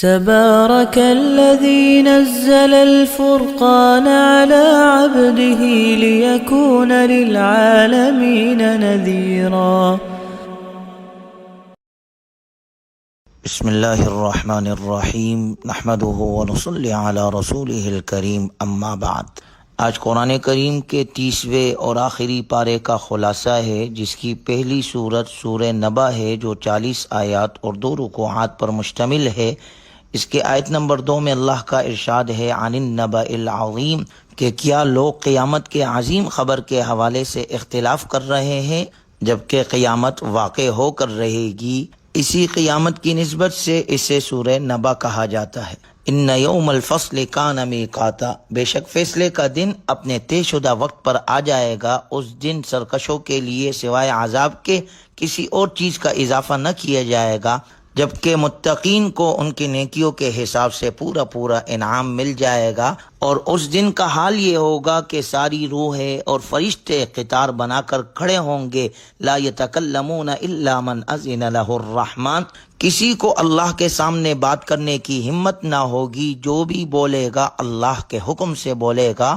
تبارك الذي نزل الفرقان على عبده ليكون للعالمين نذيرا. بسم اللہ الرحمن الرحیم نحمده ونصلی علی رسولہ الکریم اما بعد. آج قرآن کریم کے 30ویں اور آخری پارے کا خلاصہ ہے، جس کی پہلی سورت سورہ نبا ہے جو 40 آیات اور 2 رکوعات پر مشتمل ہے. اس کے آیت نمبر 2 میں اللہ کا ارشاد ہے عن النبأ العظیم، کہ کیا لوگ قیامت کے عظیم خبر کے حوالے سے اختلاف کر رہے ہیں جبکہ قیامت واقع ہو کر رہے گی. اسی قیامت کی نسبت سے اسے سورہ نبا کہا جاتا ہے. ان یوم الفصل کان میقاتا، بے شک فیصلے کا دن اپنے طے شدہ وقت پر آ جائے گا. اس دن سرکشوں کے لیے سوائے عذاب کے کسی اور چیز کا اضافہ نہ کیا جائے گا، جبکہ متقین کو ان کی نیکیوں کے حساب سے پورا انعام مل جائے گا. اور اس دن کا حال یہ ہوگا کہ ساری روحیں اور فرشتے قطار بنا کر کھڑے ہوں گے. لا یتکلمون الا من اذن له الرحمن، کسی کو اللہ کے سامنے بات کرنے کی ہمت نہ ہوگی، جو بھی بولے گا اللہ کے حکم سے بولے گا،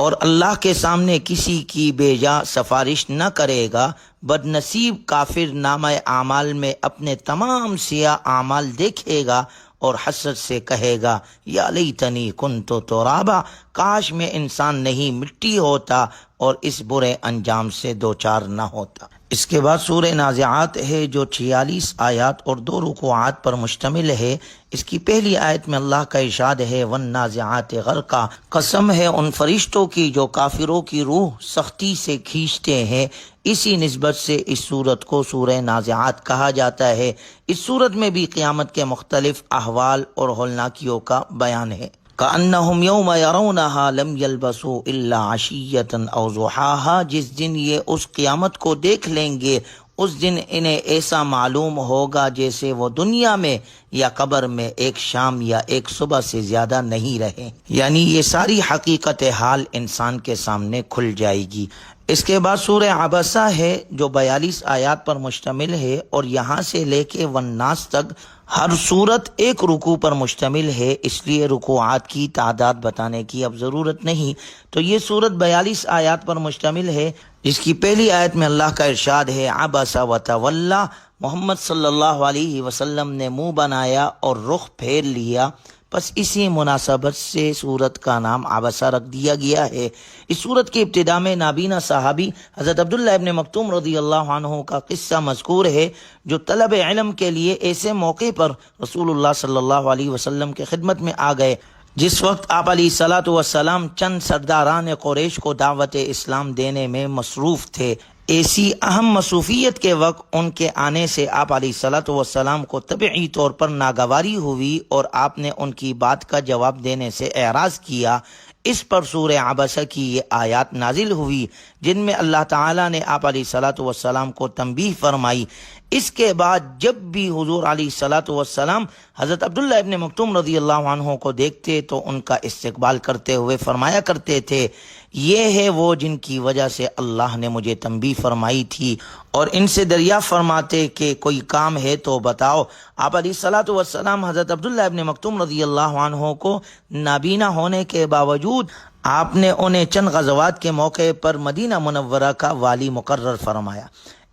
اور اللہ کے سامنے کسی کی بے جا سفارش نہ کرے گا. بد نصیب کافر نامہ اعمال میں اپنے تمام سیاہ اعمال دیکھے گا اور حسرت سے کہے گا یا لیتنی کنت ترابا، کاش میں انسان نہیں مٹی ہوتا اور اس برے انجام سے دوچار نہ ہوتا. اس کے بعد سورہ نازعات ہے جو 46 آیات اور 2 رکوعات پر مشتمل ہے. اس کی پہلی آیت میں اللہ کا ارشاد ہے والنازعات غرقا، قسم ہے ان فرشتوں کی جو کافروں کی روح سختی سے کھینچتے ہیں. اسی نسبت سے اس سورت کو سورہ نازعات کہا جاتا ہے. اس سورت میں بھی قیامت کے مختلف احوال اور ہولناکیوں کا بیان ہے. کأنہم یوم یرونہا لم یلبسوا الا عشیۃ او ضحاہا، جس دن یہ اس قیامت کو دیکھ لیں گے اس دن انہیں ایسا معلوم ہوگا جیسے وہ دنیا میں یا قبر میں ایک شام یا ایک صبح سے زیادہ نہیں رہے. یعنی یہ ساری حقیقت حال انسان کے سامنے کھل جائے گی. اس کے بعد سورہ عبسہ ہے جو 42 آیات پر مشتمل ہے، اور یہاں سے لے کے والناس تک ہر سورت ایک رکوع پر مشتمل ہے، اس لیے رکوعات کی تعداد بتانے کی اب ضرورت نہیں. تو یہ سورت 42 آیات پر مشتمل ہے، جس کی پہلی آیت میں اللہ کا ارشاد ہے عبس وتولی، محمد صلی اللہ علیہ وسلم نے منہ بنایا اور رخ پھیر لیا. بس اسی مناسبت سے سورت کا نام عبسہ رکھ دیا گیا ہے. اس سورت کی ابتدا میں نابینا صحابی حضرت عبداللہ ابن مکتوم رضی اللہ عنہ کا قصہ مذکور ہے، جو طلب علم کے لیے ایسے موقع پر رسول اللہ صلی اللہ علیہ وسلم کے خدمت میں آ گئے جس وقت آپ علیہ الصلاۃ والسلام چند سرداران قریش کو دعوت اسلام دینے میں مصروف تھے. ایسی اہم مصروفیت کے وقت ان کے آنے سے آپ علیہ الصلاۃ والسلام کو طبعی طور پر ناگواری ہوئی اور آپ نے ان کی بات کا جواب دینے سے اعراض کیا. اس پر سورہ عبسہ کی یہ آیات نازل ہوئی جن میں اللہ تعالیٰ نے آپ علیہ الصلاۃ والسلام کو تنبیہ فرمائی. اس کے بعد جب بھی حضور علیہ الصلاۃ والسلام حضرت عبداللہ ابن مکتوم رضی اللہ عنہ کو دیکھتے تو ان کا استقبال کرتے ہوئے فرمایا کرتے تھے یہ ہے وہ جن کی وجہ سے اللہ نے مجھے تنبیہ فرمائی تھی، اور ان سے دریافت فرماتے کہ کوئی کام ہے تو بتاؤ. آپ علیہ الصلاۃ والسلام حضرت عبداللہ ابن مکتوم رضی اللہ عنہ کو نابینا ہونے کے باوجود آپ نے انہیں چند غزوات کے موقع پر مدینہ منورہ کا والی مقرر فرمایا.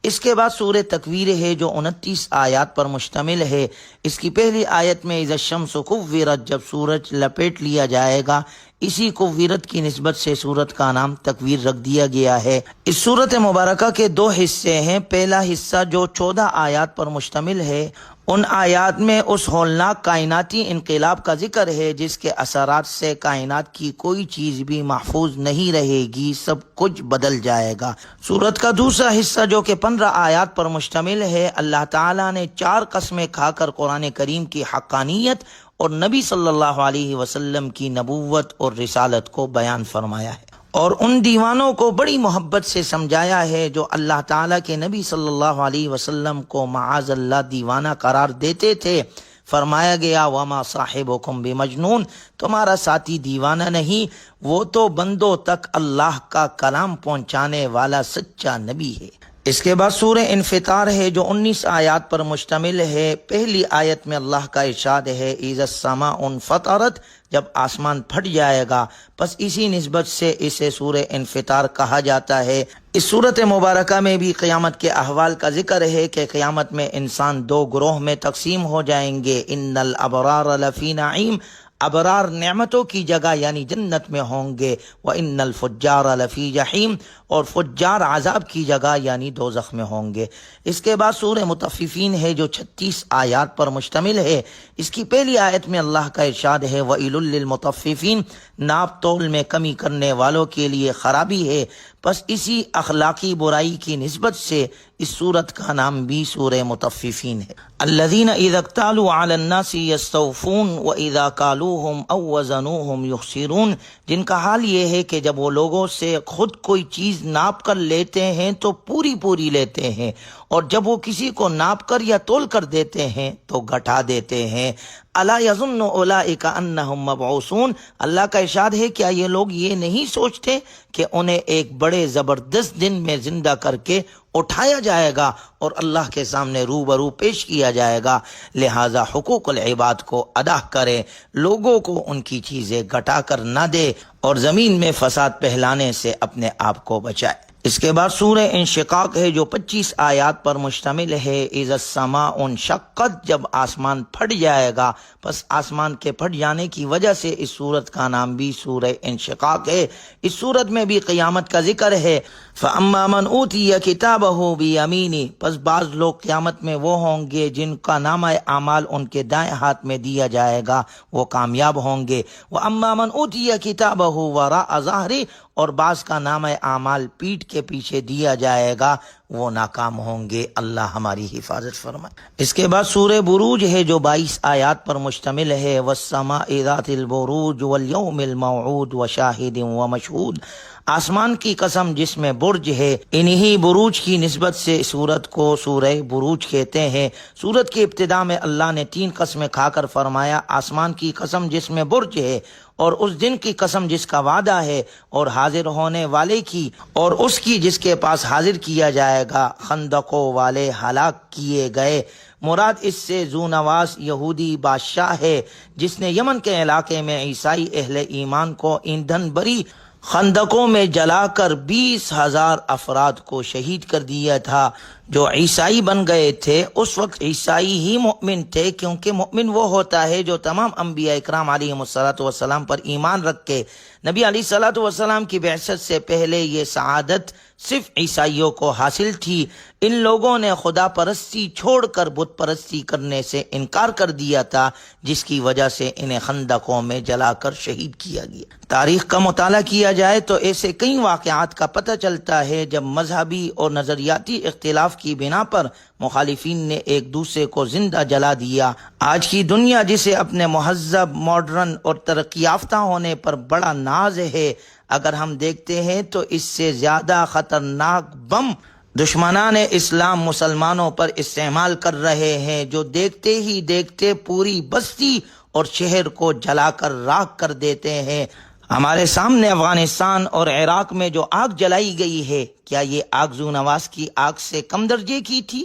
اس کے بعد سورہ تکویر ہے جو 29 آیات پر مشتمل ہے. اس کی پہلی آیت میں اذا الشمس کورت، جب سورج لپیٹ لیا جائے گا، اسی کویرت کی نسبت سے سورت کا نام تکویر رکھ دیا گیا ہے. اس سورت مبارکہ کے 2 حصے ہیں. پہلا حصہ جو 14 آیات پر مشتمل ہے، ان آیات میں اس ہولناک کائناتی انقلاب کا ذکر ہے جس کے اثرات سے کائنات کی کوئی چیز بھی محفوظ نہیں رہے گی، سب کچھ بدل جائے گا. سورت کا دوسرا حصہ جو کہ 15 آیات پر مشتمل ہے، اللہ تعالیٰ نے 4 قسمیں کھا کر قرآن کریم کی حقانیت اور نبی صلی اللہ علیہ وسلم کی نبوت اور رسالت کو بیان فرمایا ہے، اور ان دیوانوں کو بڑی محبت سے سمجھایا ہے جو اللہ تعالیٰ کے نبی صلی اللہ علیہ وسلم کو معاذ اللہ دیوانہ قرار دیتے تھے. فرمایا گیا وما صاحبکم بمجنون، تمہارا ساتھی دیوانہ نہیں، وہ تو بندوں تک اللہ کا کلام پہنچانے والا سچا نبی ہے. اس کے بعد سورہ انفطار ہے جو 19 آیات پر مشتمل ہے۔ پہلی آیت میں اللہ کا ارشاد ہے اذا السماء انفطرت، جب آسمان پھٹ جائے گا، پس اسی نسبت سے اسے سورہ انفطار کہا جاتا ہے۔ اس صورت مبارکہ میں بھی قیامت کے احوال کا ذکر ہے کہ قیامت میں انسان دو گروہ میں تقسیم ہو جائیں گے۔ ان الابرار لفی نعیم، ابرار نعمتوں کی جگہ یعنی جنت میں ہوں گے، وَإِنَّ الْفُجَّارَ لَفِي جَحِيمٍ، اور فجار عذاب کی جگہ یعنی دوزخ میں ہوں گے۔ اس کے بعد سورہ مطففین ہے جو 36 آیات پر مشتمل ہے۔ اس کی پہلی آیت میں اللہ کا ارشاد ہے وَإِلٌ لِّلْمُطَفِّفِينَ، ناپ تول میں کمی کرنے والوں کے لیے خرابی ہے۔ پس اسی اخلاقی برائی کی نسبت سے اس سورت کا نام بھی سورہ مطففین ہے۔ الذین اذا اکتالوا علی الناس یستوفون واذا کالوہم او وزنوہم یخسرون، جن کا حال یہ ہے کہ جب وہ لوگوں سے خود کوئی چیز ناپ کر لیتے ہیں تو پوری پوری لیتے ہیں، اور جب وہ کسی کو ناپ کر یا تول کر دیتے ہیں تو گھٹا دیتے ہیں۔ الا یظن اولئک انہم مبعوثون، اللہ کا ارشاد ہے کیا یہ لوگ یہ نہیں سوچتے کہ انہیں ایک بڑے زبردست دن میں زندہ کر کے اٹھایا جائے گا اور اللہ کے سامنے روبرو پیش کیا جائے گا، لہذا حقوق العباد کو ادا کرے، لوگوں کو ان کی چیزیں گھٹا کر نہ دے اور زمین میں فساد پھیلانے سے اپنے آپ کو بچائے۔ اس کے بعد سورہ انشقاق ہے جو 25 آیات پر مشتمل ہے۔ اذا السماء انشقت، جب آسمان پھٹ جائے گا، پس آسمان کے پھٹ جانے کی وجہ سے اس سورت کا نام بھی سورہ انشقاق ہے۔ اس سورت میں بھی قیامت کا ذکر ہے۔ فَأَمَّا مَنْ أُوتِيَ كِتَابَهُ بِيَمِينِهِ، پس بعض لوگ قیامت میں وہ ہوں گے جن کا نامہ اعمال ان کے دائیں ہاتھ میں دیا جائے گا، وہ کامیاب ہوں گے۔ وَأَمَّا مَنْ أُوتِيَ كِتَابَهُ وَرَاءَ ظَهْرِهِ، اور بعض کا نامہ اعمال پیٹھ کے پیچھے دیا جائے گا، وہ ناکام ہوں گے۔ اللہ ہماری حفاظت فرمائے۔ اس کے بعد سورہ بروج ہے جو 22 آیات پر مشتمل ہے۔ وَالسَّمَاءِ ذَاتِ الْبُرُوجِ وَالْيَوْمِ الْمَوْعُودِ وَشَاهِدٍ وَمَشْهُودٍ، آسمان کی قسم جس میں برج ہے، انہی بروج کی نسبت سے سورت کو سورہ بروج کہتے ہیں۔ سورت کی ابتدا میں اللہ نے 3 قسمیں کھا کر فرمایا، آسمان کی قسم جس میں برج ہے، اور اس دن کی قسم جس کا وعدہ ہے، اور حاضر ہونے والے کی، اور اس کی جس کے پاس حاضر کیا جائے گا۔ خندقوں والے ہلاک کیے گئے، مراد اس سے ذو نواس یہودی بادشاہ ہے جس نے یمن کے علاقے میں عیسائی اہل ایمان کو ایندھن بری خندقوں میں جلا کر 20,000 افراد کو شہید کر دیا تھا جو عیسائی بن گئے تھے۔ اس وقت عیسائی ہی مؤمن تھے، کیونکہ مؤمن وہ ہوتا ہے جو تمام انبیاء اکرام علیہم السلام پر ایمان رکھ کے، نبی علیہ السلام کی بعثت سے پہلے یہ سعادت صرف عیسائیوں کو حاصل تھی۔ ان لوگوں نے خدا پرستی چھوڑ کر بت پرستی کرنے سے انکار کر دیا تھا، جس کی وجہ سے انہیں خندقوں میں جلا کر شہید کیا گیا۔ تاریخ کا مطالعہ کیا جائے تو ایسے کئی واقعات کا پتہ چلتا ہے جب مذہبی اور نظریاتی اختلاف کی بنا پر مخالفین نے ایک دوسرے کو زندہ جلا دیا۔ آج کی دنیا جسے اپنے مہذب، ماڈرن اور ترقی یافتہ ہونے پر بڑا ناز ہے، اگر ہم دیکھتے ہیں تو اس سے زیادہ خطرناک بم دشمنان اسلام مسلمانوں پر استعمال کر رہے ہیں، جو دیکھتے ہی دیکھتے پوری بستی اور شہر کو جلا کر راکھ کر دیتے ہیں۔ ہمارے سامنے افغانستان اور عراق میں جو آگ جلائی گئی ہے، کیا یہ آگ ذو نواس کی آگ سے کم درجے کی تھی؟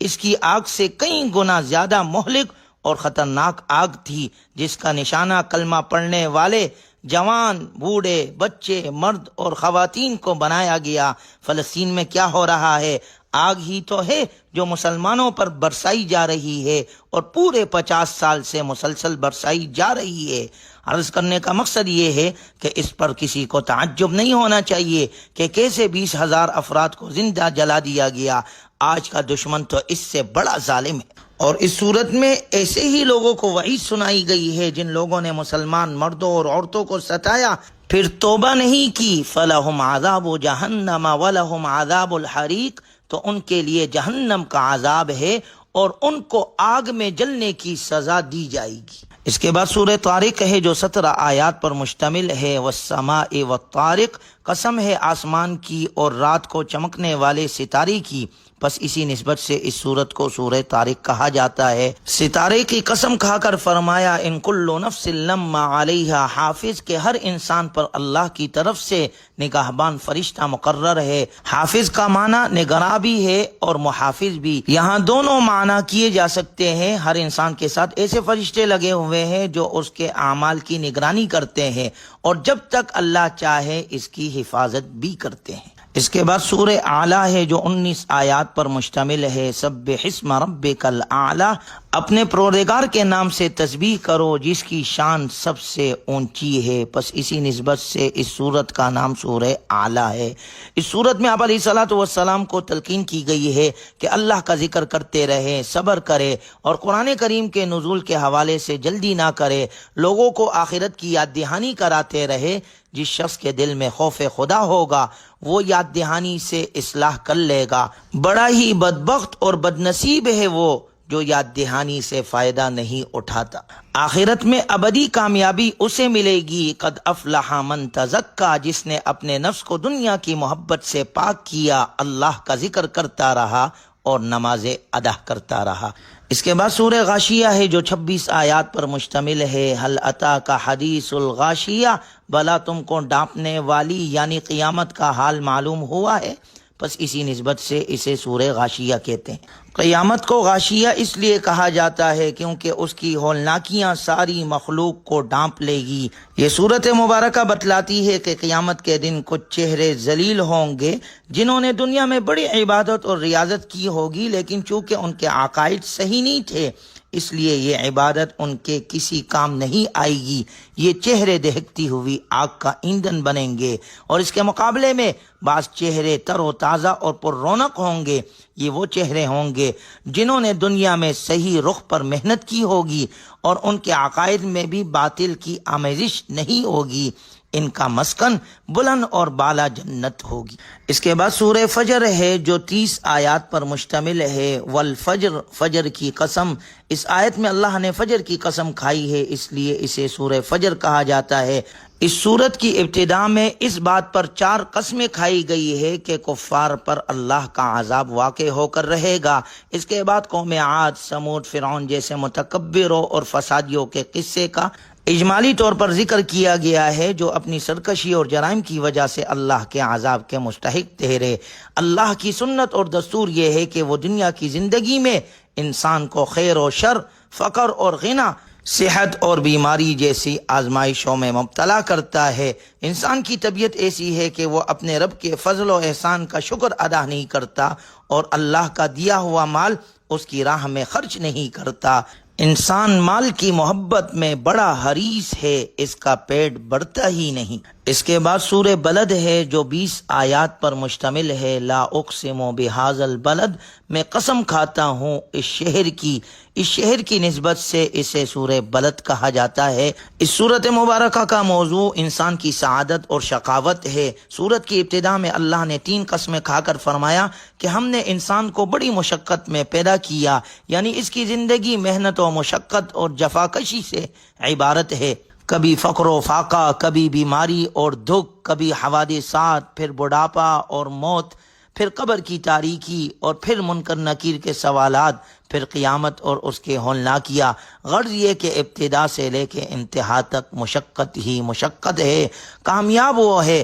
اس کی آگ سے کئی گنا زیادہ مہلک اور خطرناک آگ تھی، جس کا نشانہ کلمہ پڑھنے والے جوان، بوڑھے، بچے، مرد اور خواتین کو بنایا گیا۔ فلسطین میں کیا ہو رہا ہے؟ آگ ہی تو ہے جو مسلمانوں پر برسائی جا رہی ہے، اور پورے 50 سال سے مسلسل برسائی جا رہی ہے۔ عرض کرنے کا مقصد یہ ہے کہ اس پر کسی کو تعجب نہیں ہونا چاہیے کہ کیسے 20,000 افراد کو زندہ جلا دیا گیا۔ آج کا دشمن تو اس سے بڑا ظالم ہے۔ اور اس صورت میں ایسے ہی لوگوں کو وعید سنائی گئی ہے جن لوگوں نے مسلمان مردوں اور عورتوں کو ستایا پھر توبہ نہیں کی۔ فَلَهُمْ عَذَابُ جَهَنَّمَ وَلَهُمْ عَذَابُ الْحَرِيقِ، تو ان کے لیے جہنم کا عذاب ہے اور ان کو آگ میں جلنے کی سزا دی جائے گی۔ اس کے بعد سورہ طارق ہے جو 17 آیات پر مشتمل ہے۔ وَالسَّمَاءِ وَالطَّارِقِ، قسم ہے آسمان کی اور رات کو چمکنے والے ستارے کی۔ بس اسی نسبت سے اس سورت کو سورہ طارق کہا جاتا ہے۔ ستارے کی قسم کھا کر فرمایا ان کل نفس لما علیہا حافظ، کہ ہر انسان پر اللہ کی طرف سے نگہبان فرشتہ مقرر ہے۔ حافظ کا معنی نگراں بھی ہے اور محافظ بھی، یہاں دونوں معنی کیے جا سکتے ہیں۔ ہر انسان کے ساتھ ایسے فرشتے لگے ہوئے ہیں جو اس کے اعمال کی نگرانی کرتے ہیں اور جب تک اللہ چاہے اس کی حفاظت بھی کرتے ہیں۔ اس کے بعد سورہ اعلیٰ ہے جو 19 آیات پر مشتمل ہے۔ سبح اسم ربک الاعلیٰ، اپنے پروردگار کے نام سے تسبیح کرو جس کی شان سب سے اونچی ہے۔ پس اسی نسبت سے اس سورت کا نام سورہ اعلیٰ ہے۔ اس سورت میں آپ علیہ الصلوۃ والسلام کو تلقین کی گئی ہے کہ اللہ کا ذکر کرتے رہے، صبر کرے اور قرآن کریم کے نزول کے حوالے سے جلدی نہ کرے، لوگوں کو آخرت کی یاد دہانی کراتے رہے۔ جس شخص کے دل میں خوف خدا ہوگا وہ یاد دہانی سے اصلاح کر لے گا۔ بڑا ہی بدبخت اور بدنصیب ہے وہ جو یاد دہانی سے فائدہ نہیں اٹھاتا۔ آخرت میں ابدی کامیابی اسے ملے گی۔ قد افلح من تزکا، جس نے اپنے نفس کو دنیا کی محبت سے پاک کیا، اللہ کا ذکر کرتا رہا اور نمازیں ادا کرتا رہا۔ اس کے بعد سورہ غاشیہ ہے جو 26 آیات پر مشتمل ہے۔ حل اتاک حدیث الغاشیہ، بلا تم کو ڈانپنے والی یعنی قیامت کا حال معلوم ہوا ہے؟ بس اسی نسبت سے اسے سورہ غاشیہ کہتے ہیں۔ قیامت کو غاشیہ اس لیے کہا جاتا ہے کیونکہ اس کی ہولناکیاں ساری مخلوق کو ڈانپ لے گی۔ یہ سورت مبارکہ بتلاتی ہے کہ قیامت کے دن کچھ چہرے ذلیل ہوں گے جنہوں نے دنیا میں بڑی عبادت اور ریاضت کی ہوگی، لیکن چونکہ ان کے عقائد صحیح نہیں تھے اس لیے یہ عبادت ان کے کسی کام نہیں آئے گی۔ یہ چہرے دہکتی ہوئی آگ کا ایندھن بنیں گے، اور اس کے مقابلے میں بعض چہرے تر و تازہ اور پر رونق ہوں گے۔ یہ وہ چہرے ہوں گے جنہوں نے دنیا میں صحیح رخ پر محنت کی ہوگی اور ان کے عقائد میں بھی باطل کی آمیزش نہیں ہوگی۔ ان کا مسکن بلند اور بالا جنت ہوگی۔ اس کے بعد سورہ فجر ہے جو 30 آیات پر مشتمل ہے۔ والفجر، فجر کی قسم۔ اس آیت میں اللہ نے فجر کی قسم کھائی ہے، اس لیے اسے سورہ فجر کہا جاتا ہے۔ اس سورت کی ابتدا میں اس بات پر 4 قسمیں کھائی گئی ہے کہ کفار پر اللہ کا عذاب واقع ہو کر رہے گا۔ اس کے بعد قوم عاد، سمود، فرعون جیسے متکبروں اور فسادیوں کے قصے کا اجمالی طور پر ذکر کیا گیا ہے جو اپنی سرکشی اور جرائم کی وجہ سے اللہ کے عذاب کے مستحق ٹھہرے۔ اللہ کی سنت اور دستور یہ ہے کہ وہ دنیا کی زندگی میں انسان کو خیر و شر، فقر اور غنا، صحت اور بیماری جیسی آزمائشوں میں مبتلا کرتا ہے۔ انسان کی طبیعت ایسی ہے کہ وہ اپنے رب کے فضل و احسان کا شکر ادا نہیں کرتا اور اللہ کا دیا ہوا مال اس کی راہ میں خرچ نہیں کرتا۔ انسان مال کی محبت میں بڑا حریص ہے، اس کا پیٹ بڑھتا ہی نہیں۔ اس کے بعد سورہ بلد ہے جو 20 آیات پر مشتمل ہے۔ لا اقسم بہذا البلد، میں قسم کھاتا ہوں اس شہر کی۔ اس شہر کی نسبت سے اسے سورہ بلد کہا جاتا ہے۔ اس سورت مبارکہ کا موضوع انسان کی سعادت اور شقاوت ہے۔ سورت کی ابتدا میں اللہ نے 3 قسمیں کھا کر فرمایا کہ ہم نے انسان کو بڑی مشقت میں پیدا کیا، یعنی اس کی زندگی محنت و مشقت اور جفاکشی سے عبارت ہے۔ کبھی فقر و فاقہ، کبھی بیماری اور دکھ، کبھی حوادثات، پھر بڑھاپا اور موت، پھر قبر کی تاریکی اور پھر منکر نکیر کے سوالات، پھر قیامت اور اس کے ہولناکیاں۔ غرض یہ کہ ابتدا سے لے کے انتہا تک مشقت ہی مشقت ہے۔ کامیاب وہ ہے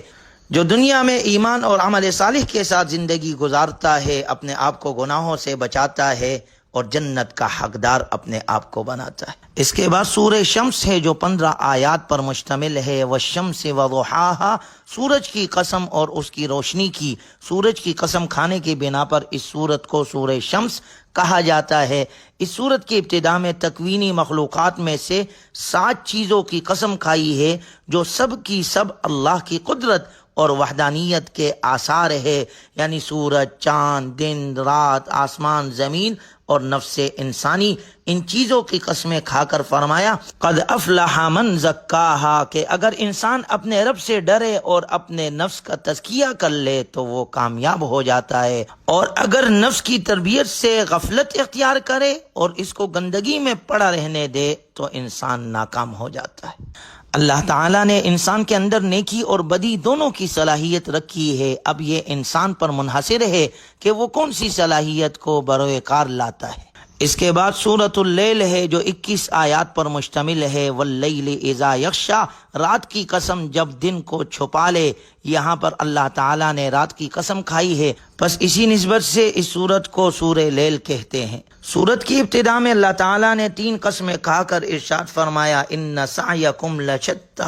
جو دنیا میں ایمان اور عمل صالح کے ساتھ زندگی گزارتا ہے، اپنے آپ کو گناہوں سے بچاتا ہے اور جنت کا حقدار اپنے آپ کو بناتا ہے۔ اس کے بعد سورہ شمس ہے جو 15 آیات پر مشتمل ہے۔ والشمس وضحاہا، سورج کی قسم اور اس کی روشنی کی۔ سورج کی قسم کھانے کی بنا پر اس سورت کو سورہ شمس کہا جاتا ہے۔ اس سورت کی ابتدا میں تکوینی مخلوقات میں سے 7 چیزوں کی قسم کھائی ہے جو سب کی سب اللہ کی قدرت اور وحدانیت کے آثار ہے، یعنی سورج، چاند، دن، رات، آسمان، زمین اور نفس انسانی۔ ان چیزوں کی قسمیں کھا کر فرمایا قد افلح من زکاہا، کہ اگر انسان اپنے رب سے ڈرے اور اپنے نفس کا تزکیہ کر لے تو وہ کامیاب ہو جاتا ہے، اور اگر نفس کی تربیت سے غفلت اختیار کرے اور اس کو گندگی میں پڑا رہنے دے تو انسان ناکام ہو جاتا ہے۔ اللہ تعالیٰ نے انسان کے اندر نیکی اور بدی دونوں کی صلاحیت رکھی ہے، اب یہ انسان پر منحصر ہے کہ وہ کون سی صلاحیت کو بروئے کار لاتا ہے۔ اس کے بعد سورۃ اللیل ہے جو 21 آیات پر مشتمل ہے، واللیل اذا یغشی، رات کی قسم جب دن کو چھپا لے۔ یہاں پر اللہ تعالیٰ نے رات کی قسم کھائی ہے، پس اسی نسبت سے اس سورت کو سورہ لیل کہتے ہیں۔ سورت کی ابتدا میں اللہ تعالیٰ نے 3 قسمیں کھا کر ارشاد فرمایا، ان سعیکم لشتی،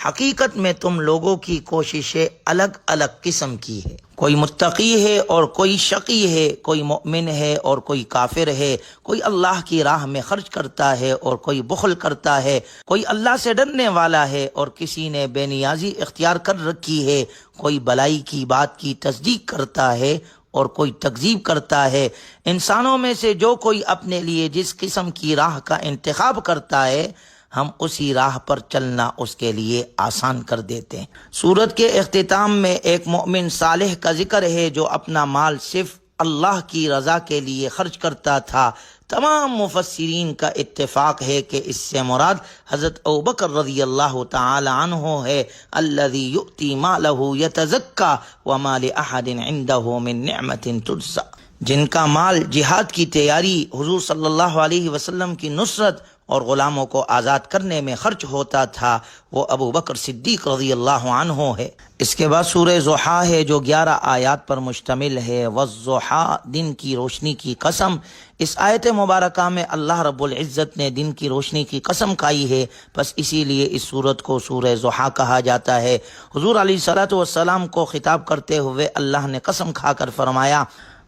حقیقت میں تم لوگوں کی کوششیں الگ الگ قسم کی ہے، کوئی متقی ہے اور کوئی شقی ہے، کوئی مؤمن ہے اور کوئی کافر ہے، کوئی اللہ کی راہ میں خرچ کرتا ہے اور کوئی بخل کرتا ہے، کوئی اللہ سے ڈرنے والا ہے اور کسی نے بے نیازی اختیار کر رکھی ہے، کوئی بلائی کی بات کی تصدیق کرتا ہے اور کوئی تکذیب کرتا ہے۔ انسانوں میں سے جو کوئی اپنے لیے جس قسم کی راہ کا انتخاب کرتا ہے، ہم اسی راہ پر چلنا اس کے لیے آسان کر دیتے ہیں۔ سورت کے اختتام میں ایک مومن صالح کا ذکر ہے جو اپنا مال صرف اللہ کی رضا کے لیے خرچ کرتا تھا۔ تمام مفسرین کا اتفاق ہے کہ اس سے مراد حضرت ابوبکر رضی اللہ تعالی عنہ ہے، الذی یؤتی مالہ یتزکی وما لأحد عندہ من نعمت تجزی، جن کا مال جہاد کی تیاری، حضور صلی اللہ علیہ وسلم کی نصرت اور غلاموں کو آزاد کرنے میں خرچ ہوتا تھا، وہ ابو بکر صدیق رضی اللہ عنہ ہے۔ اس کے بعد سورہ ضحیٰ ہے جو 11 آیات پر مشتمل ہے، والضحیٰ، دن کی روشنی کی قسم۔ اس آیت مبارکہ میں اللہ رب العزت نے دن کی روشنی کی قسم کھائی ہے، بس اسی لیے اس سورت کو سورہ ضحیٰ کہا جاتا ہے۔ حضور علیہ الصلوۃ والسلام کو خطاب کرتے ہوئے اللہ نے قسم کھا کر فرمایا،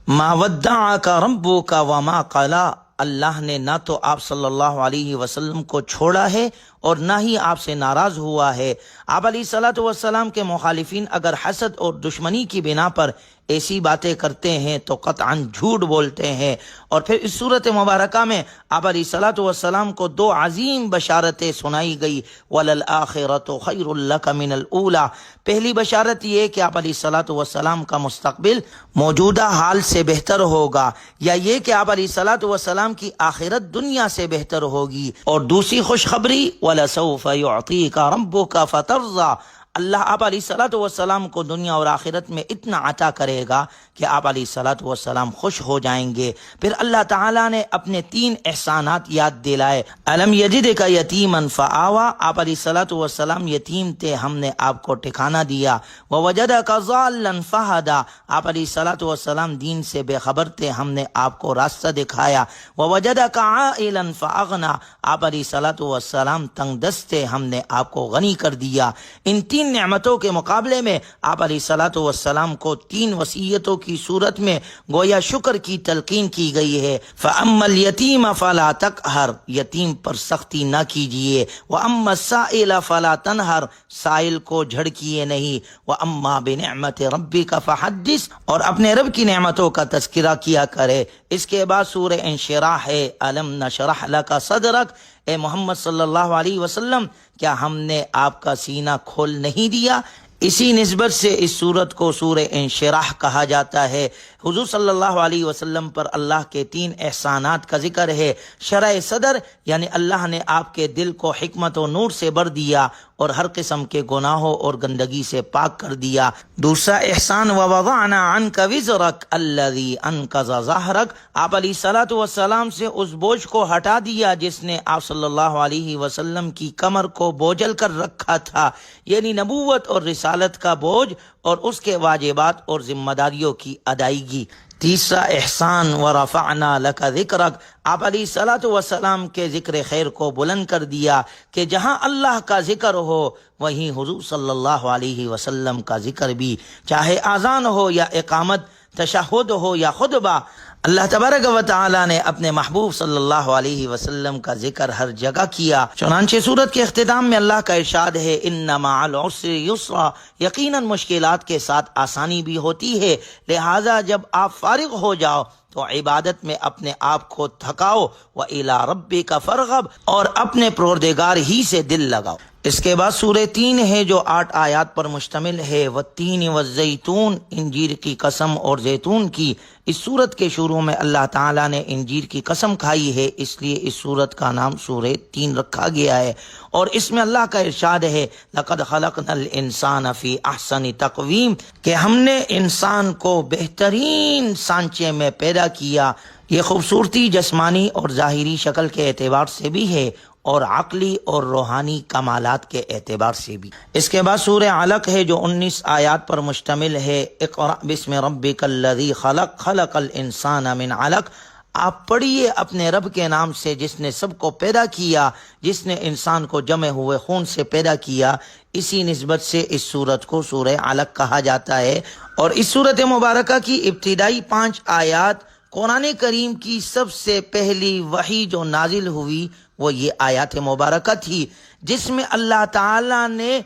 ما ودعک ربک وما قلی، اللہ نے نہ تو آپ صلی اللہ علیہ وسلم کو چھوڑا ہے اور نہ ہی آپ سے ناراض ہوا ہے۔ آپ علیہ الصلوۃ والسلام کے مخالفین اگر حسد اور دشمنی کی بنا پر ایسی باتیں کرتے ہیں تو قطعاً جھوٹ بولتے ہیں۔ اور پھر اس صورت مبارکہ میں آپ علیہ الصلوۃ والسلام کو 2 عظیم بشارتیں سنائی گئی، وَلَلْآخِرَةُ خَيْرٌ لَكَ مِنَ الْأُولَى۔ پہلی بشارت یہ کہ آپ علیہ الصلوۃ والسلام کا مستقبل موجودہ حال سے بہتر ہوگا، یا یہ کہ آپ علیہ الصلوۃ والسلام کی آخرت دنیا سے بہتر ہوگی۔ اور دوسری خوشخبری، وَلَسَوْفَ يُعْطِيكَ رَبُّكَ فَتَرْضَىٰ، اللہ آپ علیہ الصلوۃ والسلام کو دنیا اور آخرت میں اتنا عطا کرے گا کہ آپ علیہ الصلوۃ والسلام خوش ہو جائیں گے۔ پھر اللہ تعالیٰ نے اپنے 3 احسانات یاد دلائے، الم یجدک یتیما فآویٰ، آپ علیہ الصلوۃ والسلام یتیم تھے، ہم نے آپ کو ٹھکانہ دیا، ووجدک ضالا فہدیٰ، آپ علیہ الصلوۃ والسلام دین سے بے خبر تھے، ہم نے آپ کو راستہ دکھایا، ووجدک عائلا فاغنیٰ، آپ علیہ الصلوۃ والسلام تنگ دست تھے، ہم نے آپ کو غنی کر دیا۔ ان 3 نعمتوں کے مقابلے میں آپ علیہ الصلوۃ والسلام کو 3 وصیتوں کی صورت میں گویا شکر کی تلقین کی گئی ہے۔ فَأَمَّا الْيَتِيمَ فَلَا تَقْهَرْ، یتیم پر سختی نہ کیجیے، وَأَمَّا السَّائِلَ فَلَا تَنْهَرْ، سائل کو جھڑکیے نہیں، وَأَمَّا بِنِعْمَةِ رَبِّكَ فَحَدِّثْ، اور اپنے رب کی نعمتوں کا تذکرہ کیا کرے۔ اس کے بعد سورہ انشراح ہے، أَلَمْ نَشْرَحْ لَكَ صَدْرَكَ، اے محمد صلی اللہ علیہ وسلم کیا ہم نے آپ کا سینہ کھول نہیں دیا؟ اسی نسبت سے اس سورت کو سورہ انشراح کہا جاتا ہے۔ حضور صلی اللہ علیہ وسلم پر اللہ کے 3 احسانات کا ذکر ہے، شرح صدر، یعنی اللہ نے آپ کے دل کو حکمت و نور سے بھر دیا اور ہر قسم کے گناہوں اور گندگی سے پاک کر دیا۔ دوسرا احسان، وَوَضَعْنَا عَنْكَ وِزْرَكَ الَّذِي أَنْقَضَ ظَهْرَكَ، آپ علیہ الصلوۃ والسلام سے اس بوجھ کو ہٹا دیا جس نے آپ صلی اللہ علیہ وسلم کی کمر کو بوجھل کر رکھا تھا، یعنی نبوت اور رسالت کا بوجھ اور اس کے واجبات اور ذمہ داریوں کی ادائیگی۔ تیسرا احسان، وَرَفَعْنَا لَكَ ذِكْرَكَ، آپ علیہ الصلوۃ والسلام کے ذکر خیر کو بلند کر دیا کہ جہاں اللہ کا ذکر ہو وہیں حضور صلی اللہ علیہ وسلم کا ذکر بھی، چاہے اذان ہو یا اقامت، تشہد ہو یا خطبہ، اللہ تبارک و تعالی نے اپنے محبوب صلی اللہ علیہ وسلم کا ذکر ہر جگہ کیا۔ چنانچہ سورت کے اختتام میں اللہ کا ارشاد ہے، ان مع العسر یسرا، یقیناً مشکلات کے ساتھ آسانی بھی ہوتی ہے، لہٰذا جب آپ فارغ ہو جاؤ تو عبادت میں اپنے آپ کو تھکاؤ، وَإِلَىٰ رَبِّكَ فَارْغَب، اور اپنے پروردگار ہی سے دل لگاؤ۔ اس کے بعد سورہ 3 ہے جو 8 آیات پر مشتمل ہے، وَالتِّینِ وَالزَّیتُون، انجیر کی قسم اور زیتون کی، اس سورت کے شروع میں اللہ تعالیٰ نے انجیر کی قسم کھائی ہے، اس لیے اس سورت کا نام سورہ تین رکھا گیا ہے، اور اس میں اللہ کا ارشاد ہے لَقَدْ خَلَقْنَا الْإِنسَانَ فِي أَحْسَنِ تَقْوِيمٍ، کہ ہم نے انسان کو بہترین سانچے میں پیدا کیا۔ یہ خوبصورتی جسمانی اور ظاہری شکل کے اعتبار سے بھی ہے اور عقلی اور روحانی کمالات کے اعتبار سے بھی۔ اس کے بعد سورہ علق ہے جو 19 آیات پر مشتمل ہے۔ اقرأ بسم ربک الذی خلق خلق الانسان من علق، آپ پڑھیے اپنے رب کے نام سے جس نے سب کو پیدا کیا، جس نے انسان کو جمے ہوئے خون سے پیدا کیا۔ اسی نسبت سے اس سورت کو سورہ علق کہا جاتا ہے، اور اس سورت مبارکہ کی ابتدائی 5 آیات قرآن کریم کی سب سے پہلی وحی جو نازل ہوئی وہ یہ آیات مبارکہ تھی، جس میں اللہ تعالیٰ نے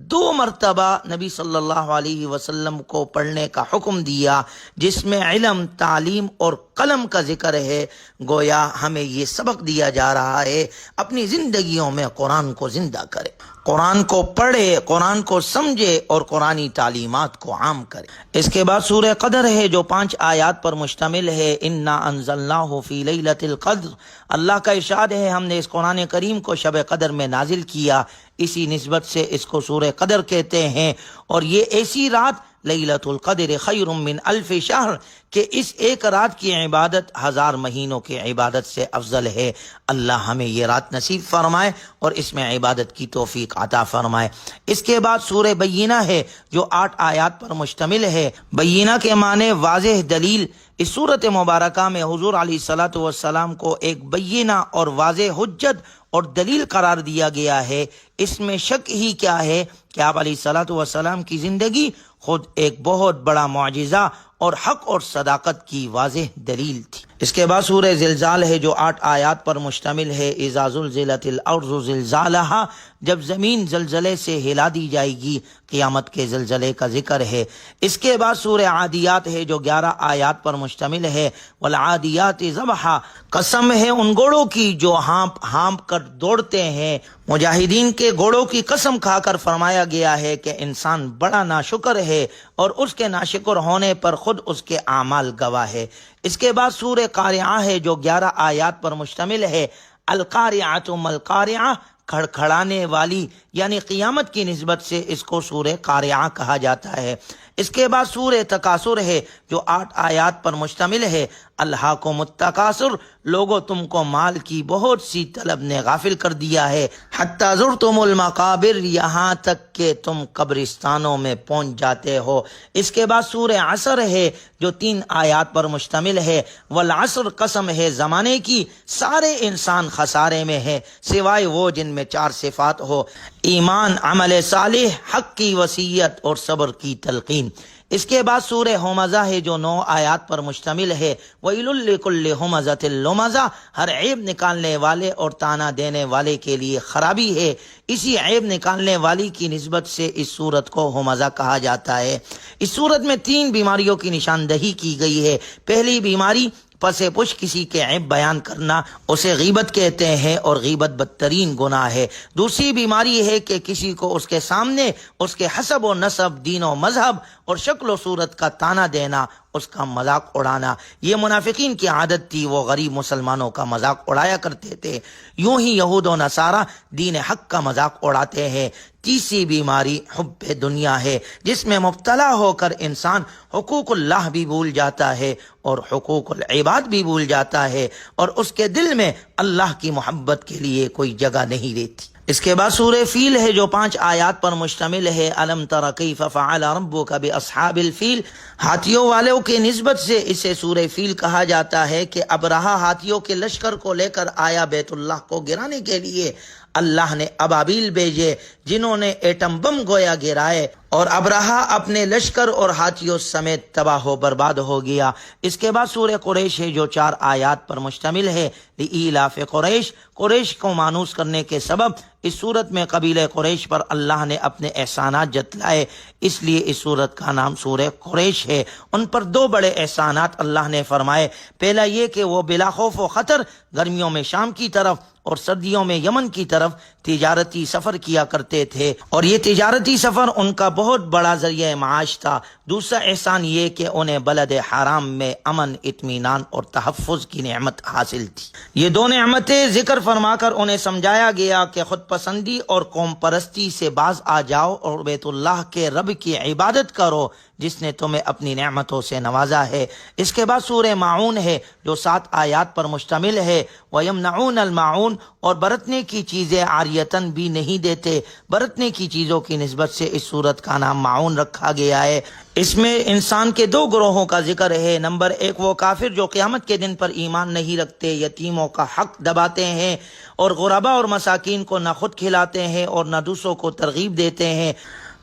2 مرتبہ نبی صلی اللہ علیہ وسلم کو پڑھنے کا حکم دیا، جس میں علم، تعلیم اور قلم کا ذکر ہے۔ گویا ہمیں یہ سبق دیا جا رہا ہے اپنی زندگیوں میں قرآن کو زندہ کرے، قرآن کو پڑھے، قرآن کو سمجھے اور قرآنی تعلیمات کو عام کرے۔ اس کے بعد سورہ قدر ہے جو 5 آیات پر مشتمل ہے۔ انا انزلناہ فی لیلۃ القدر، اللہ کا ارشاد ہے ہم نے اس قرآن کریم کو شب قدر میں نازل کیا، اسی نسبت سے اس کو سورہ قدر کہتے ہیں، اور یہ ایسی رات لیلۃ القدر خیر من الف شہر کہ اس ایک رات کی عبادت 1000 مہینوں کی عبادت سے افضل ہے۔ اللہ ہمیں یہ رات نصیب فرمائے اور اس میں عبادت کی توفیق عطا فرمائے۔ اس کے بعد سورہ بینہ ہے جو 8 آیات پر مشتمل ہے۔ بینہ کے معنی واضح دلیل۔ اس سورت مبارکہ میں حضور علیہ الصلوۃ والسلام کو ایک بینہ اور واضح حجت اور دلیل قرار دیا گیا ہے۔ اس میں شک ہی کیا ہے کہ آپ علیہ الصلوۃ والسلام کی زندگی خود ایک بہت بڑا معجزہ اور حق اور صداقت کی واضح دلیل تھی۔ اس کے بعد سورہ زلزال ہے جو 8 آیات پر مشتمل ہے۔ اذا زلزلت الارض زلزالہا، جب زمین زلزلے سے ہلا دی جائے گی، قیامت کے زلزلے کا ذکر ہے۔ اس کے بعد سورہ عادیات ہے جو 11 آیات پر مشتمل ہے۔ والعادیات ضبحا، قسم ہے ان گھوڑوں کی جو ہانپ کر دوڑتے ہیں۔ مجاہدین کے گھوڑوں کی قسم کھا کر فرمایا گیا ہے کہ انسان بڑا ناشکر ہے اور اس کے ناشکر ہونے پر خود اس کے اعمال گواہ ہے۔ اس کے بعد سورہ قارعہ ہے جو 11 آیات پر مشتمل ہے۔ القارعۃ ما القارعہ، کھڑکھڑانے والی، یعنی قیامت کی نسبت سے اس کو سورہ قارعہ کہا جاتا ہے۔ اس کے بعد سورہ تکاثر ہے جو 8 آیات پر مشتمل ہے۔ الہاکم التکاثر، لوگو تم کو مال کی بہت سی طلب نے غافل کر دیا ہے، حتی زرتم المقابر، یہاں تک کہ تم قبرستانوں میں پہنچ جاتے ہو۔ اس کے بعد سورہ عصر ہے جو 3 آیات پر مشتمل ہے۔ والعصر، قسم ہے زمانے کی، سارے انسان خسارے میں ہے سوائے وہ جن میں 4 صفات ہو: ایمان، عمل صالح، حق کی وصیت اور صبر کی تلقین۔ اس کے بعد سورہ ہمزہ ہے جو 9 آیات پر مشتمل ہے۔ وَيْلٌ لِّكُلِّ هُمَزَةٍ لُمَزَةٍ، ہر عیب نکالنے والے اور تانا دینے والے کے لیے خرابی ہے۔ اسی عیب نکالنے والی کی نسبت سے اس سورت کو ہمزہ کہا جاتا ہے۔ اس سورت میں 3 بیماریوں کی نشاندہی کی گئی ہے۔ پہلی بیماری پس پش کسی کے عیب بیان کرنا، اسے غیبت کہتے ہیں اور غیبت بدترین گناہ ہے۔ دوسری بیماری ہے کہ کسی کو اس کے سامنے اس کے حسب و نسب، دین و مذہب اور شکل و صورت کا تانا دینا، اس کا مذاق اڑانا۔ یہ منافقین کی عادت تھی، وہ غریب مسلمانوں کا مذاق اڑایا کرتے تھے۔ یوں ہی یہود و نصارہ دین حق کا مذاق اڑاتے ہیں۔ تیسری بیماری حب دنیا ہے، جس میں مبتلا ہو کر انسان حقوق اللہ بھی بھول جاتا ہے اور حقوق العباد بھی بھول جاتا ہے، اور اس کے دل میں اللہ کی محبت کے لیے کوئی جگہ نہیں رہتی۔ اس کے بعد سورہ فیل ہے جو 5 آیات پر مشتمل ہے۔ الم تر کیف فعل ربک باصحاب الفیل، ہاتھیوں والوں کے نسبت سے اسے سورہ فیل کہا جاتا ہے کہ ابرہہ ہاتھیوں کے لشکر کو لے کر آیا بیت اللہ کو گرانے کے لیے۔ اللہ نے ابابیل بھیجے جنہوں نے ایٹم بم گویا گرائے، اور ابرہہ اپنے لشکر اور ہاتھیوں سمیت تباہ و برباد ہو گیا۔ اس کے بعد سورہ قریش ہے جو 4 آیات پر مشتمل ہے۔ لإیلاف قریش، قریش کو مانوس کرنے کے سبب اس سورت میں قبیلہ قریش پر اللہ نے اپنے احسانات جتلائے، اس لیے اس سورت کا نام سورہ قریش ہے۔ ان پر 2 بڑے احسانات اللہ نے فرمائے۔ پہلا یہ کہ وہ بلا خوف و خطر گرمیوں میں شام کی طرف اور سردیوں میں یمن کی طرف تجارتی سفر کیا کرتے تھے، اور یہ تجارتی سفر ان کا بہت بڑا ذریعہ معاش تھا۔ دوسرا احسان یہ کہ انہیں بلد حرام میں امن، اطمینان اور تحفظ کی نعمت حاصل تھی۔ یہ دو نعمتیں ذکر فرما کر انہیں سمجھایا گیا کہ خود پسندی اور قوم پرستی سے باز آ جاؤ اور بیت اللہ کے رب کی عبادت کرو جس نے تمہیں اپنی نعمتوں سے نوازا ہے۔ اس کے بعد سورہ ماعون ہے جو 7 آیات پر مشتمل ہے۔ وَيَمْنَعُونَ الْمَاعُونَ، اور برتنے کی چیزیں عاریتاً بھی نہیں دیتے۔ برتنے کی چیزوں کی نسبت سے اس صورت کا نام معون رکھا گیا ہے۔ اس میں انسان کے 2 گروہوں کا ذکر ہے۔ نمبر 1 وہ کافر جو قیامت کے دن پر ایمان نہیں رکھتے، یتیموں کا حق دباتے ہیں اور غربا اور مساکین کو نہ خود کھلاتے ہیں اور نہ دوسروں کو ترغیب دیتے ہیں،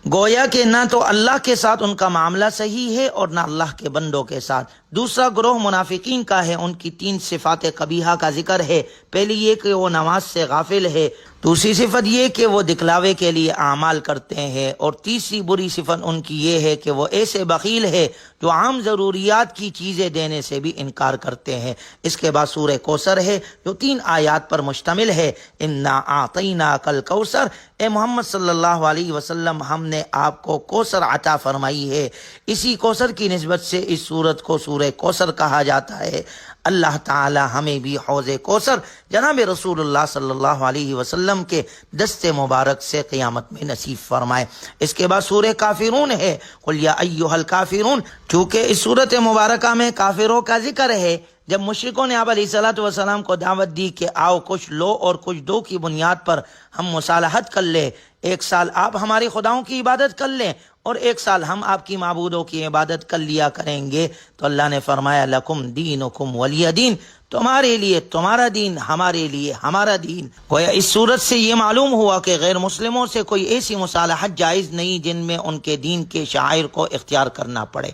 گویا کہ نہ تو اللہ کے ساتھ ان کا معاملہ صحیح ہے اور نہ اللہ کے بندوں کے ساتھ۔ دوسرا گروہ منافقین کا ہے، ان کی 3 صفات قبیحہ کا ذکر ہے۔ پہلی یہ کہ وہ نماز سے غافل ہے، دوسری صفت یہ کہ وہ دکھلاوے کے لیے اعمال کرتے ہیں، اور تیسری بری صفت ان کی یہ ہے کہ وہ ایسے بخیل ہے جو عام ضروریات کی چیزیں دینے سے بھی انکار کرتے ہیں۔ اس کے بعد سورہ کوثر ہے جو 3 آیات پر مشتمل ہے۔ انا اعطیناک الکوثر، اے محمد صلی اللہ علیہ وسلم ہم نے آپ کو کوثر عطا فرمائی ہے۔ اسی کوثر کی نسبت سے اس سورت کو سورہ کوثر کہا جاتا ہے۔ اللہ تعالی ہمیں بھی حوض کوثر جناب رسول اللہ صلی اللہ علیہ وسلم کے دست مبارک سے قیامت میں نصیب فرمائے۔ اس کے بعد سورہ کافرون ہے، قل یا ایھا الکافرون، چونکہ اس سورت مبارکہ میں کافروں کا ذکر ہے۔ جب مشرکوں نے آپ علیہ الصلوۃ والسلام کو دعوت دی کہ آؤ کچھ لو اور کچھ دو کی بنیاد پر ہم مصالحت کر لیں، 1 سال آپ ہماری خداؤں کی عبادت کر لیں اور 1 سال ہم آپ کی معبودوں کی عبادت کر لیا کریں گے، تو اللہ نے فرمایا لکم دینکم ولی دین، تمہارے لیے تمہارا دین، ہمارے لیے ہمارا دین۔ گویا اس صورت سے یہ معلوم ہوا کہ غیر مسلموں سے کوئی ایسی مصالحت جائز نہیں جن میں ان کے دین کے شعائر کو اختیار کرنا پڑے۔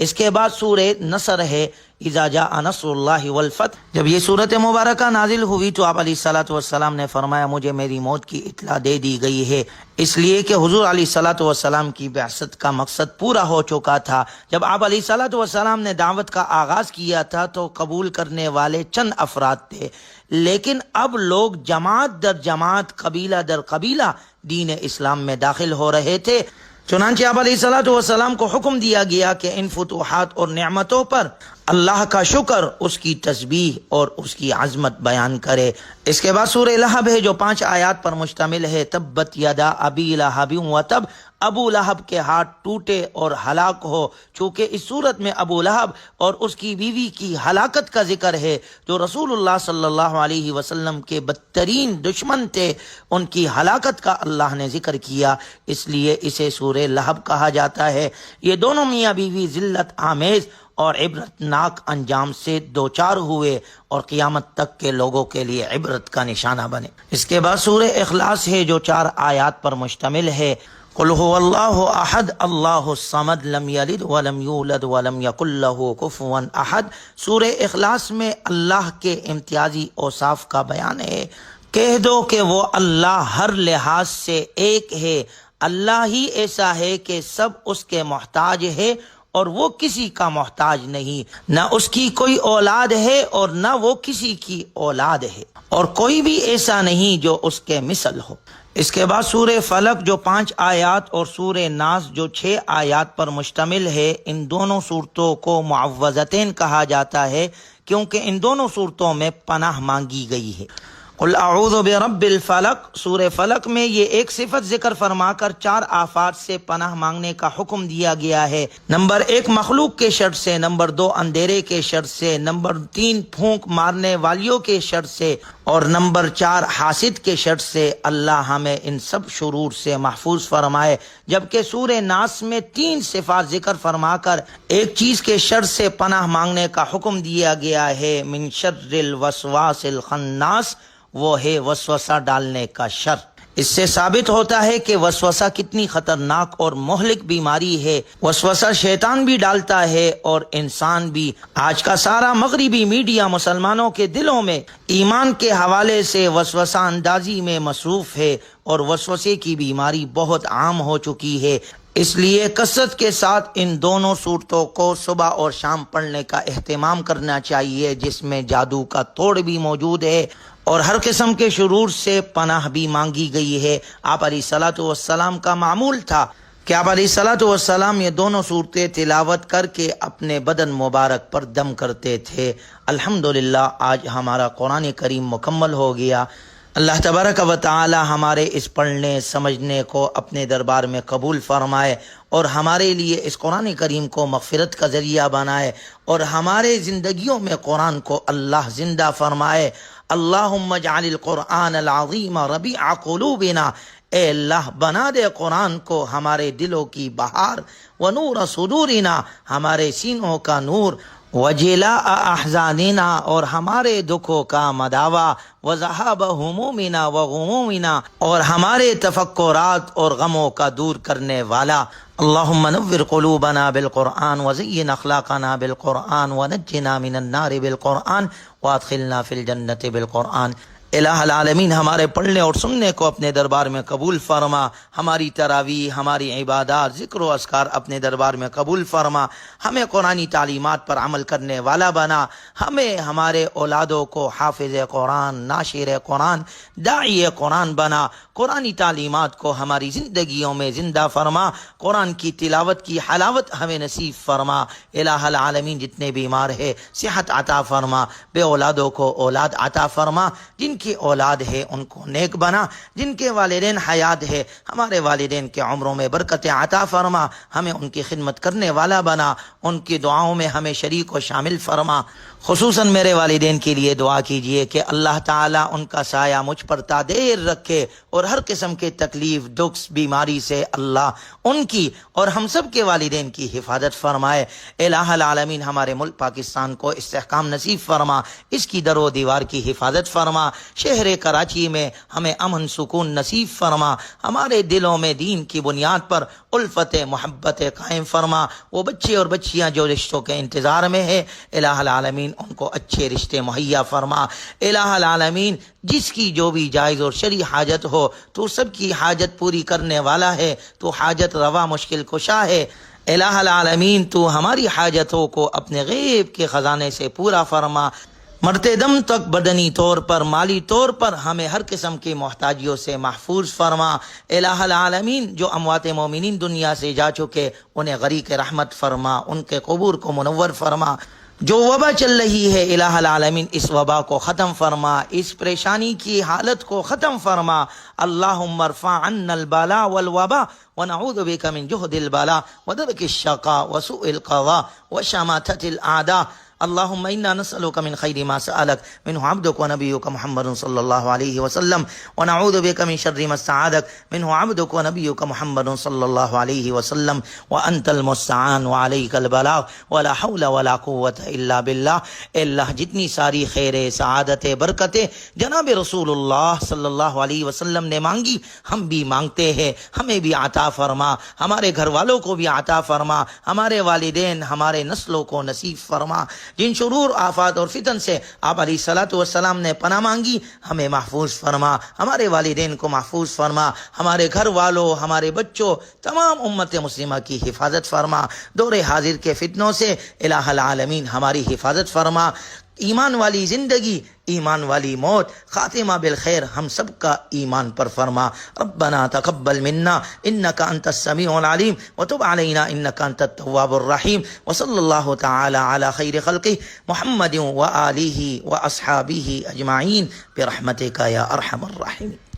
اس کے بعد سورہ نصر ہے، اذا جاء نصر اللہ والفتح۔ جب یہ سورت مبارکہ نازل ہوئی تو آپ علیہ الصلوۃ والسلام نے فرمایا مجھے میری موت کی اطلاع دے دی گئی ہے، اس لیے کہ حضور علیہ الصلوۃ والسلام کی بعثت کا مقصد پورا ہو چکا تھا۔ جب آپ علیہ الصلوۃ والسلام نے دعوت کا آغاز کیا تھا تو قبول کرنے والے چند افراد تھے، لیکن اب لوگ جماعت در جماعت، قبیلہ در قبیلہ دین اسلام میں داخل ہو رہے تھے۔ چنانچہ آپ علیہ الصلوۃ والسلام کو حکم دیا گیا کہ ان فتوحات اور نعمتوں پر اللہ کا شکر، اس کی تسبیح اور اس کی عظمت بیان کرے۔ اس کے بعد سورہ لہب ہے جو 5 آیات پر مشتمل ہے، تبت یدا ابی لہب وتب، ابو لہب کے ہاتھ ٹوٹے اور ہلاک ہو۔ چونکہ اس صورت میں ابو لہب اور اس کی بیوی کی ہلاکت کا ذکر ہے جو رسول اللہ صلی اللہ علیہ وسلم کے بدترین دشمن تھے، ان کی ہلاکت کا اللہ نے ذکر کیا، اس لیے اسے سورہ لہب کہا جاتا ہے۔ یہ دونوں میاں بیوی ذلت آمیز اور عبرتناک انجام سے دوچار ہوئے اور قیامت تک کے لوگوں کے لیے عبرت کا نشانہ بنے۔ اس کے بعد سورہ اخلاص ہے جو 4 آیات پر مشتمل ہے، قل هو اللہ احد اللہ الصمد لم یلد ولم یولد ولم یکن لہ کفوا احد۔ سورہ اخلاص میں اللہ کے امتیازی اوصاف کا بیان ہے۔ کہہ دو کہ وہ اللہ ہر لحاظ سے ایک ہے، اللہ ہی ایسا ہے کہ سب اس کے محتاج ہے اور وہ کسی کا محتاج نہیں، نہ اس کی کوئی اولاد ہے اور نہ وہ کسی کی اولاد ہے، اور کوئی بھی ایسا نہیں جو اس کے مثل ہو۔ اس کے بعد سورہ فلق جو 5 آیات اور سورہ ناس جو 6 آیات پر مشتمل ہے، ان دونوں صورتوں کو معوذتین کہا جاتا ہے کیونکہ ان دونوں صورتوں میں پناہ مانگی گئی ہے۔ قل اعوذ برب الفلق، سورہ فلق میں یہ ایک صفت ذکر فرما کر 4 آفات سے پناہ مانگنے کا حکم دیا گیا ہے۔ نمبر 1 مخلوق کے شر سے، نمبر 2 اندھیرے کے شر سے، نمبر 3 پھونک مارنے والیوں کے شر سے، اور نمبر 4 حاسد کے شر سے۔ اللہ ہمیں ان سب شرور سے محفوظ فرمائے۔ جبکہ سورہ ناس میں 3 صفات ذکر فرما کر ایک چیز کے شر سے پناہ مانگنے کا حکم دیا گیا ہے، من شر الوسواس الخناس، وہ ہے وسوسہ ڈالنے کا شر۔ اس سے ثابت ہوتا ہے کہ وسوسہ کتنی خطرناک اور مہلک بیماری ہے۔ وسوسہ شیطان بھی ڈالتا ہے اور انسان بھی۔ آج کا سارا مغربی میڈیا مسلمانوں کے دلوں میں ایمان کے حوالے سے وسوسہ اندازی میں مصروف ہے اور وسوسے کی بیماری بہت عام ہو چکی ہے۔ اس لیے کثرت کے ساتھ ان دونوں صورتوں کو صبح اور شام پڑھنے کا اہتمام کرنا چاہیے، جس میں جادو کا توڑ بھی موجود ہے اور ہر قسم کے شرور سے پناہ بھی مانگی گئی ہے۔ آپ علیہ الصلوۃ والسلام کا معمول تھا کہ آپ علیہ الصلوۃ والسلام یہ دونوں صورتیں تلاوت کر کے اپنے بدن مبارک پر دم کرتے تھے۔ الحمدللہ آج ہمارا قرآن کریم مکمل ہو گیا۔ اللہ تبارک و تعالی ہمارے اس پڑھنے سمجھنے کو اپنے دربار میں قبول فرمائے اور ہمارے لیے اس قرآن کریم کو مغفرت کا ذریعہ بنائے اور ہمارے زندگیوں میں قرآن کو اللہ زندہ فرمائے۔ اللہم اجعل القرآن العظیم ربیع قلوبنا، اے اللہ بنا دے قرآن کو ہمارے دلوں کی بہار، ونور صدورنا، ہمارے سینوں کا نور، وجلاء احزاننا، اور ہمارے دکھوں کا مداوا، وذہاب ہمومنا وغمومنا، اور ہمارے تفکرات اور غموں کا دور کرنے والا۔ اللہم نور قلوبنا بالقرآن وزین اخلاقنا بالقرآن ونجنا من النار بالقرآن وادخلنا فی الجنت بالقرآن۔ الہ العالمین ہمارے پڑھنے اور سننے کو اپنے دربار میں قبول فرما، ہماری تراویح، ہماری عبادات، ذکر و اذکار اپنے دربار میں قبول فرما، ہمیں قرآنی تعلیمات پر عمل کرنے والا بنا، ہمیں ہمارے اولادوں کو حافظ قرآن، ناشر قرآن، داعی قرآن بنا، قرآنی تعلیمات کو ہماری زندگیوں میں زندہ فرما، قرآن کی تلاوت کی حلاوت ہمیں نصیب فرما۔ الہ العالمین جتنے بیمار ہے صحت عطا فرما، بے اولادوں کو اولاد عطا فرما، جن کی اولاد ہے ان کو نیک بنا، جن کے والدین حیات ہے ہمارے والدین کے عمروں میں برکت عطا فرما، ہمیں ان کی خدمت کرنے والا بنا، ان کی دعاؤں میں ہمیں شریک و شامل فرما۔ خصوصاً میرے والدین کے لیے دعا کیجئے کہ اللہ تعالیٰ ان کا سایہ مجھ پر تا دیر رکھے اور ہر قسم کے تکلیف، دکھ، بیماری سے اللہ ان کی اور ہم سب کے والدین کی حفاظت فرمائے۔ الہ العالمین ہمارے ملک پاکستان کو استحکام نصیب فرما، اس کی در و دیوار کی حفاظت فرما، شہر کراچی میں ہمیں امن سکون نصیب فرما، ہمارے دلوں میں دین کی بنیاد پر الفت محبت قائم فرما۔ وہ بچے اور بچیاں جو رشتوں کے انتظار میں ہے الہ العالمین ان کو اچھے رشتے مہیا فرما۔ الہ العالمین جس کی جو بھی جائز اور شرعی حاجت ہو تو سب کی حاجت پوری کرنے والا ہے، تو حاجت روا مشکل کشا ہے۔ الہ العالمین تو ہماری حاجتوں کو اپنے غیب کے خزانے سے پورا فرما، مرتے دم تک بدنی طور پر، مالی طور پر ہمیں ہر قسم کی محتاجیوں سے محفوظ فرما۔ الہ العالمین جو اموات مومنین دنیا سے جا چکے انہیں غریق رحمت فرما، ان کے قبور کو منور فرما۔ جو وبا چل رہی ہے الہ العالمین اس وبا کو ختم فرما، اس پریشانی کی حالت کو ختم فرما۔ اللہم ارفع عنا البلاء والوبا ونعوذ بک من جہد البلاء ودرک الشقاء وسوء القضاء وشماتة الأعداء۔ اللهم إنا نسألك من خير ما سألك منه عبدك ونبيك محمد صلى الله عليه وسلم، ونعوذ بك من شر ما استعاذك منه عبدك ونبيك محمد صلى الله عليه وسلم، وأنت المستعان وعليك البلاغ ولا حول ولا قوة إلا بالله۔ اے اللہ جتنی ساری خیر، سعادت، برکتیں جناب رسول اللہ صلی اللہ علیہ وسلم نے مانگی ہم بھی مانگتے ہیں، ہمیں بھی عطا فرما، ہمارے گھر والوں کو بھی عطا فرما، ہمارے والدین، ہمارے نسلوں کو نصیب فرما۔ جن شرور، آفات اور فتن سے آپ علیہ الصلوۃ والسلام نے پناہ مانگی ہمیں محفوظ فرما، ہمارے والدین کو محفوظ فرما، ہمارے گھر والوں، ہمارے بچوں، تمام امت مسلمہ کی حفاظت فرما۔ دور حاضر کے فتنوں سے الہ العالمین ہماری حفاظت فرما۔ ایمان والی زندگی، ایمان والی موت، خاتمہ بالخیر ہم سب کا ایمان پر فرما۔ ربنا تقبل منا انک انت السمیع العلیم وتب علینا انک انت التواب الرحیم، وصلی اللہ تعالی علی خیر خلقہ محمد وآلہ واصحابہ اجمعین برحمتک یا ارحم الراحمین۔